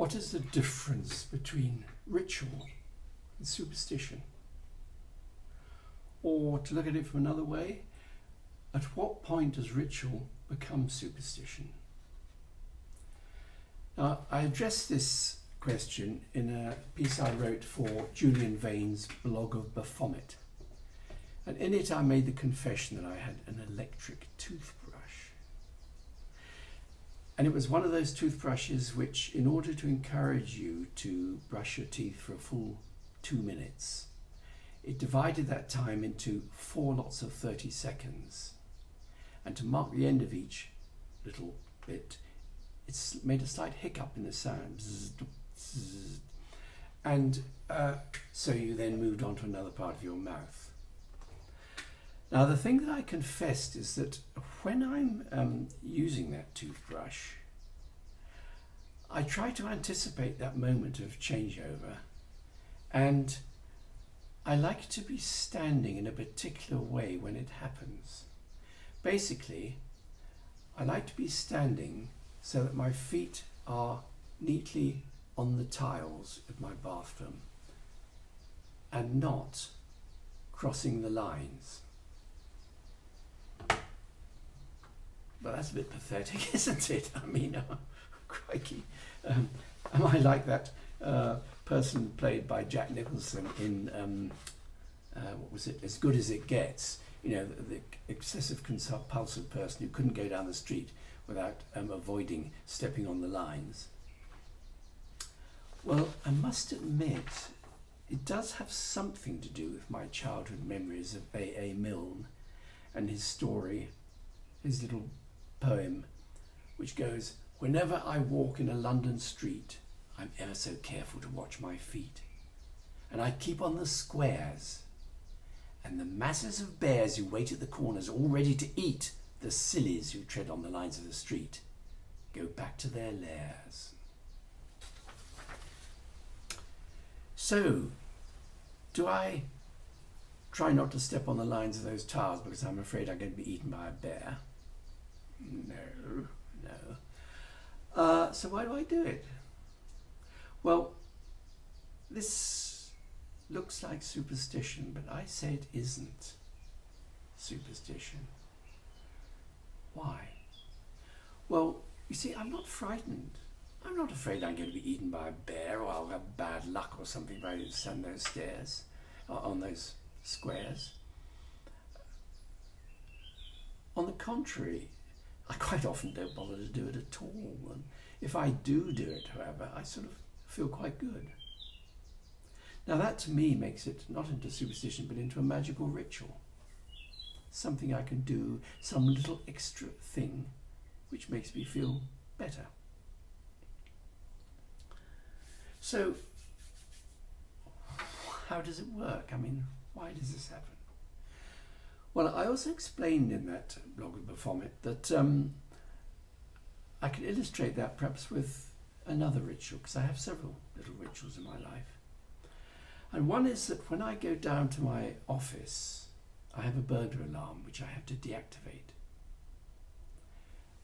what is the difference between ritual and superstition? Or to look at it from another way, at what point does ritual become superstition? Now, I addressed this question in a piece I wrote for Julian Vane's blog of Baphomet. And in it I made the confession that I had an electric toothbrush. And it was one of those toothbrushes which, in order to encourage you to brush your teeth for a full 2 minutes, it divided that time into 4 lots of 30 seconds. And to mark the end of each little bit, it's made a slight hiccup in the sound. Zzz, zzz. And so you then moved on to another part of your mouth. Now, the thing that I confessed is that when I'm using that toothbrush, I try to anticipate that moment of changeover, and I like to be standing in a particular way when it happens. Basically, I like to be standing so that my feet are neatly on the tiles of my bathroom and not crossing the lines. But that's a bit pathetic, isn't it? I mean, crikey. Am I like that person played by Jack Nicholson in, what was it, As Good As It Gets? You know, the excessive compulsive person who couldn't go down the street without avoiding stepping on the lines. Well, I must admit, it does have something to do with my childhood memories of A.A. Milne and his story, his little poem, which goes, "Whenever I walk in a London street, I'm ever so careful to watch my feet. And I keep on the squares, and the masses of bears who wait at the corners all ready to eat the sillies who tread on the lines of the street go back to their lairs." So, do I try not to step on the lines of those tiles because I'm afraid I'm going to be eaten by a bear? No. So why do I do it? Well, this looks like superstition, but I say it isn't superstition. Why? Well, you see, I'm not frightened. I'm not afraid I'm going to be eaten by a bear, or I'll have bad luck or something if I stand those stairs, or on those squares. On the contrary, I quite often don't bother to do it at all. And if I do it, however, I sort of feel quite good. Now that to me makes it not into superstition, but into a magical ritual. Something I can do, some little extra thing which makes me feel better. So, how does it work? I mean, why does this happen? Well, I also explained in that blog of Baphomet that I could illustrate that perhaps with another ritual, because I have several little rituals in my life. And one is that when I go down to my office, I have a burglar alarm which I have to deactivate.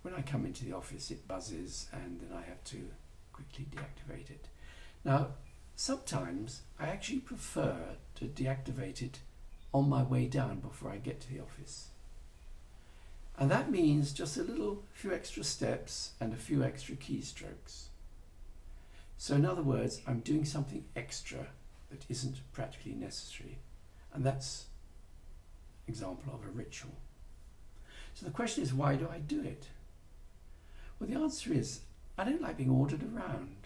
When I come into the office, it buzzes and then I have to quickly deactivate it. Now, sometimes I actually prefer to deactivate it on my way down before I get to the office. And that means just a few extra steps and a few extra keystrokes. So in other words, I'm doing something extra that isn't practically necessary. And that's an example of a ritual. So the question is, why do I do it? Well, the answer is, I don't like being ordered around.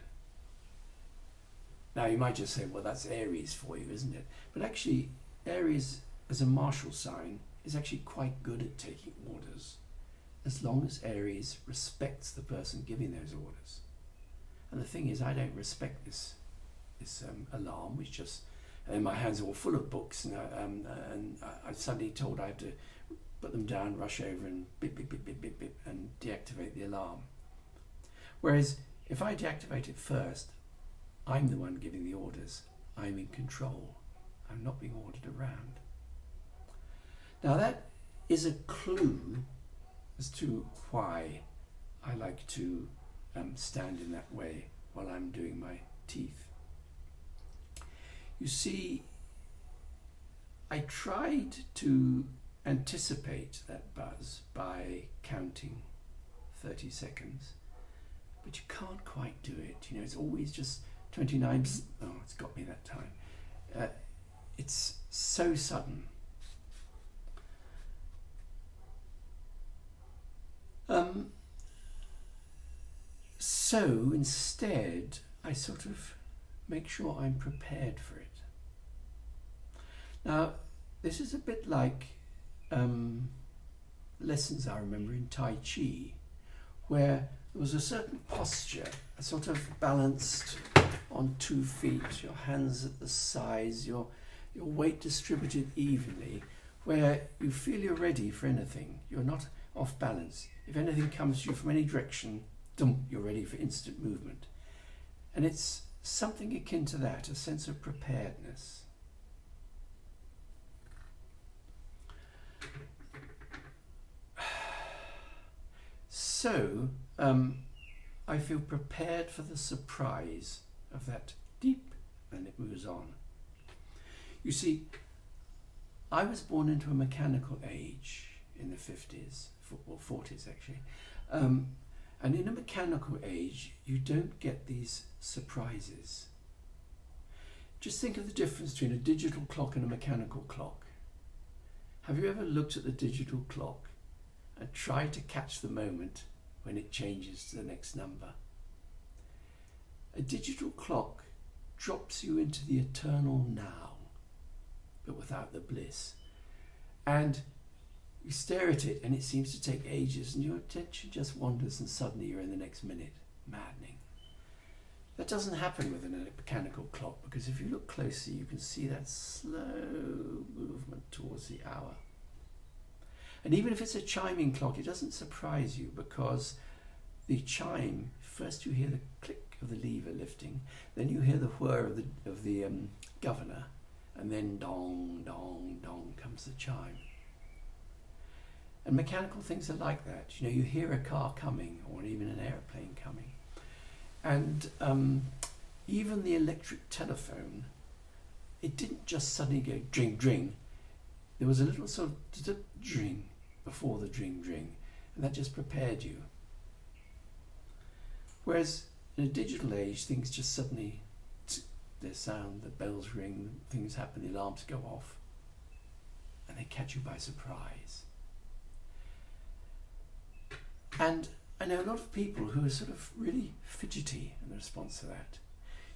Now, you might just say, well, that's Aries for you, isn't it? But actually, Aries, as a martial sign, is actually quite good at taking orders, as long as Aries respects the person giving those orders. And the thing is, I don't respect this alarm, which just, and my hands are all full of books, and I'm suddenly told I have to put them down, rush over, and beep, beep, beep, beep, beep, beep, and deactivate the alarm. Whereas, if I deactivate it first, I'm the one giving the orders. I'm in control. I'm not being ordered around. Now that is a clue as to why I like to stand in that way while I'm doing my teeth. You see, I tried to anticipate that buzz by counting 30 seconds, but you can't quite do it. You know, it's always just 29. Oh, it's got me that time. It's so sudden. So instead, I sort of make sure I'm prepared for it. Now, this is a bit like lessons I remember in Tai Chi, where there was a certain posture, a sort of balanced on 2 feet, your hands at the sides, your weight distributed evenly, where you feel you're ready for anything. You're not off balance. If anything comes to you from any direction, you're ready for instant movement. And it's something akin to that, a sense of preparedness. So, I feel prepared for the surprise of that deep, and it moves on. You see, I was born into a mechanical age in the 50s, or 40s actually. And in a mechanical age, you don't get these surprises. Just think of the difference between a digital clock and a mechanical clock. Have you ever looked at the digital clock and tried to catch the moment when it changes to the next number? A digital clock drops you into the eternal now, but without the bliss. And you stare at it and it seems to take ages, and your attention just wanders and suddenly you're in the next minute. Maddening. That doesn't happen with a mechanical clock, because if you look closely you can see that slow movement towards the hour. And even if it's a chiming clock, it doesn't surprise you, because the chime, first you hear the click of the lever lifting, then you hear the whir of the governor, and then dong, dong, dong comes the chime. And mechanical things are like that. You know, you hear a car coming, or even an airplane coming. And even the electric telephone, it didn't just suddenly go dring, dring. There was a little sort of dring before the dring, dring, and that just prepared you. Whereas in a digital age, things just suddenly, they sound, the bells ring, things happen, the alarms go off, and they catch you by surprise. And I know a lot of people who are sort of really fidgety in response to that.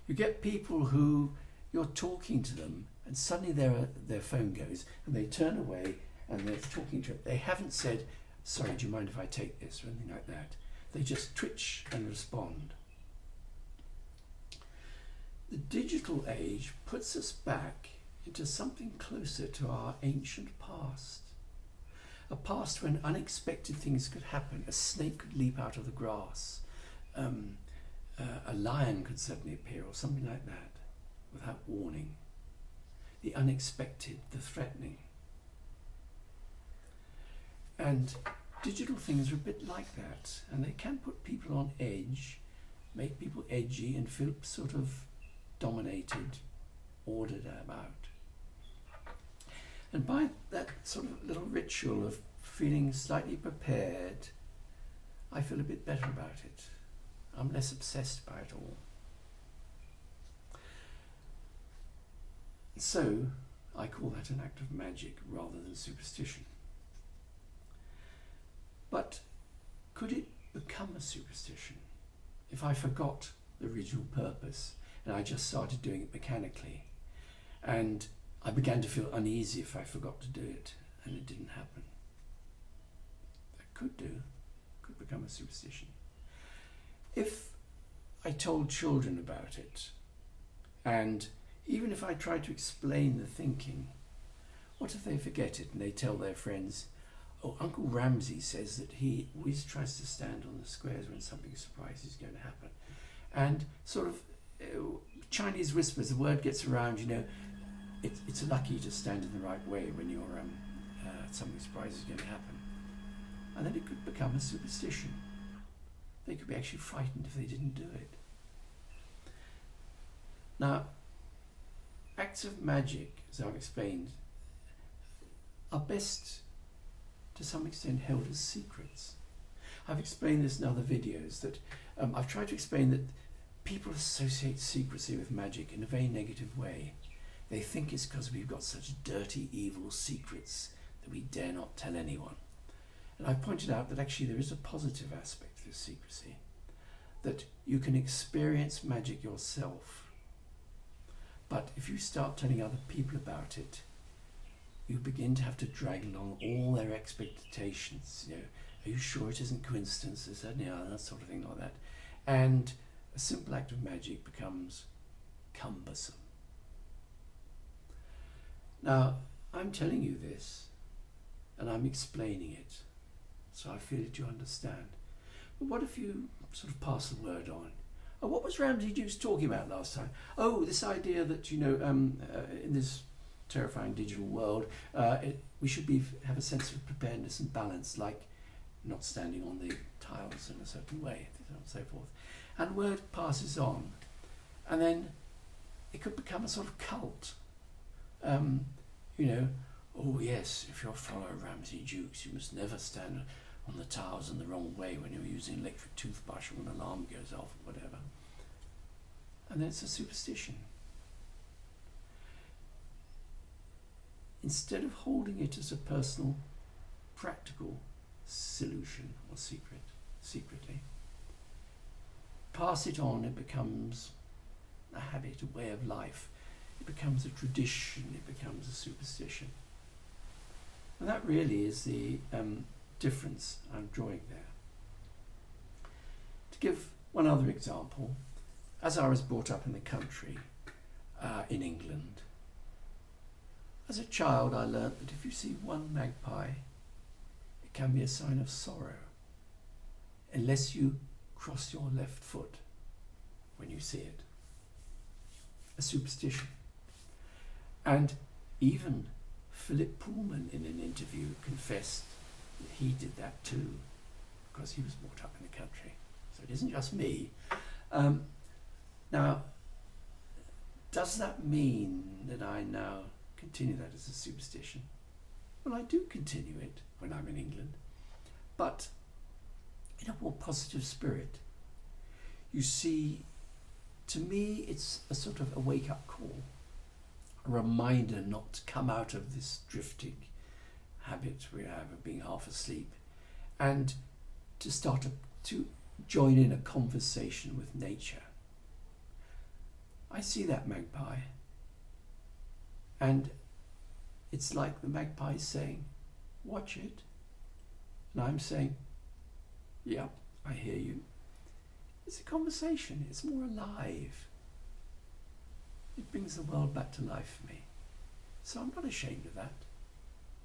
You get people who, you're talking to them and suddenly their phone goes and they turn away and they're talking to it. They haven't said, sorry, do you mind if I take this, or anything like that. They just twitch and respond. The digital age puts us back into something closer to our ancient past. A past when unexpected things could happen. A snake could leap out of the grass. A lion could suddenly appear, or something like that, without warning. The unexpected, the threatening. And digital things are a bit like that, and they can put people on edge, make people edgy and feel sort of dominated, ordered about. And by that sort of little ritual of feeling slightly prepared, I feel a bit better about it. I'm less obsessed by it all. So I call that an act of magic rather than superstition. But could it become a superstition if I forgot the original purpose and I just started doing it mechanically, and I began to feel uneasy if I forgot to do it and it didn't happen? That could become a superstition. If I told children about it, and even if I tried to explain the thinking, what if they forget it and they tell their friends, oh, Uncle Ramsey says that he always tries to stand on the squares when something surprising is going to happen. And sort of Chinese whispers, the word gets around, you know, it's lucky to stand in the right way when you're something surprising is going to happen. And then it could become a superstition. They could be actually frightened if they didn't do it. Now, acts of magic, as I've explained, are best to some extent held as secrets. I've explained this in other videos, that I've tried to explain that people associate secrecy with magic in a very negative way. They think it's because we've got such dirty, evil secrets that we dare not tell anyone. And I've pointed out that actually there is a positive aspect to this secrecy, that you can experience magic yourself, but if you start telling other people about it, you begin to have to drag along all their expectations. You know, are you sure it isn't coincidence? Is that, yeah, that sort of thing like that. And a simple act of magic becomes cumbersome. Now, I'm telling you this, and I'm explaining it, so I feel that you understand. But what if you sort of pass the word on? Oh, what was Ramsey talking about last time? Oh, this idea that, you know, in this terrifying digital world, we should have a sense of preparedness and balance, like not standing on the tiles in a certain way, and so forth. And word passes on, and then it could become a sort of cult. You know, oh yes, if you're a follower of Ramsey Jukes, you must never stand on the tiles in the wrong way when you're using an electric toothbrush or an alarm goes off or whatever. And then it's a superstition. Instead of holding it as a personal, practical solution or secretly, pass it on, it becomes a habit, a way of life. It becomes a tradition, it becomes a superstition. And that really is the difference I'm drawing there. To give one other example, as I was brought up in the country, in England, as a child I learnt that if you see one magpie, it can be a sign of sorrow, unless you cross your left foot when you see it. A superstition. And even Philip Pullman in an interview confessed that he did that too, because he was brought up in the country. So it isn't just me. Now, does that mean that I now continue that as a superstition? Well, I do continue it when I'm in England, but in a more positive spirit. You see, to me, it's a sort of a wake-up call, a reminder not to come out of this drifting habit we have of being half asleep, and to start to join in a conversation with nature. I see that magpie, and it's like the magpie saying, watch it. And I'm saying, yeah, I hear you. It's a conversation, it's more alive. It brings the world back to life for me. So I'm not ashamed of that.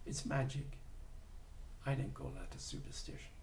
It's magic. I don't call that a superstition.